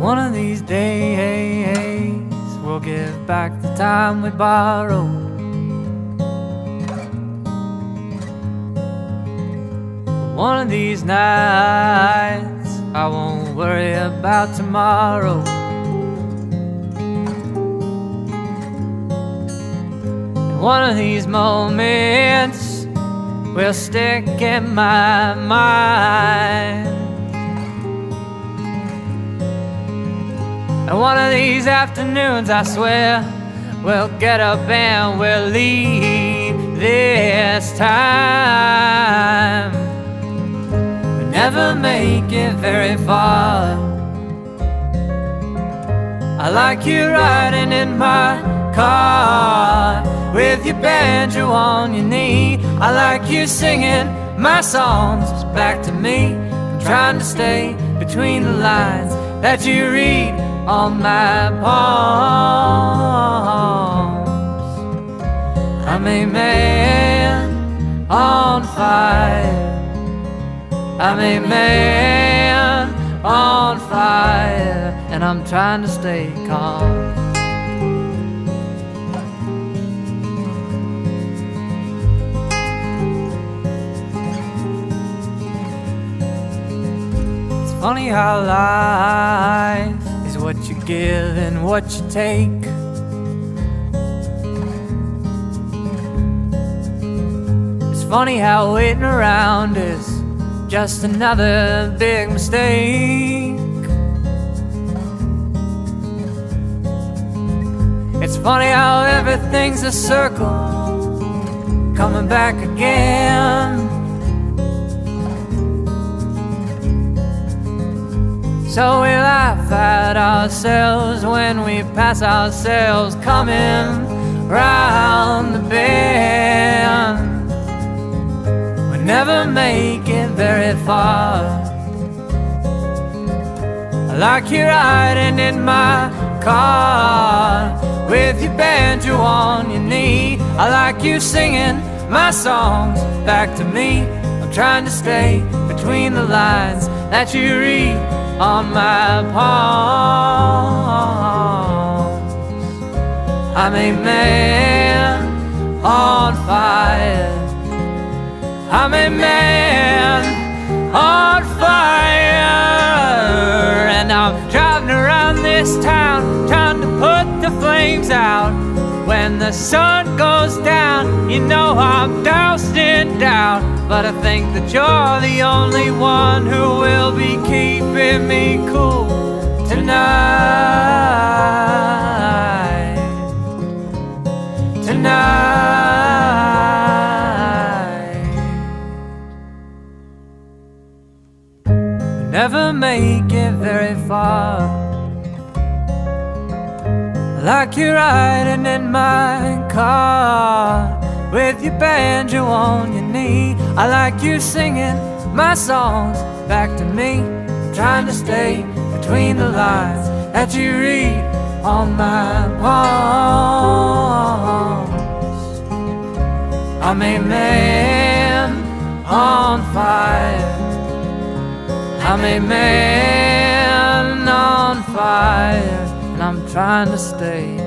One of these days we'll give back the time we borrowed. One of these nights I won't worry about tomorrow. And one of these moments will stick in my mind. And one of these afternoons, I swear, we'll get up and we'll leave this time. We'll never make it very far. I like you riding in my car with your banjo on your knee. I like you singing my songs back to me. I'm trying to stay between the lines that you read on my palms. I'm a man on fire. I'm a man on fire, and I'm trying to stay calm. It's funny how life is what you give and what you take. It's funny how waiting around is just another big mistake. It's funny how everything's a circle coming back again. So we laugh at ourselves when we pass ourselves coming round the bend. We never make it very far. I like you riding in my car with your banjo on your knee. I like you singing my songs back to me. I'm trying to stay between the lines that you read on my palms. I'm a man on fire. I'm a man on fire. And I'm driving around this town trying to put the flames out. When the sun goes down, you know I'm doused in doubt. But I think that you're the only one who will be keeping me cool tonight. Tonight. We never make it very far. I like you riding in my car with your banjo on your knee. I like you singing my songs back to me. I'm trying to stay between the lines that you read on my palms. I'm a man on fire. I'm a man on fire, and I'm trying to stay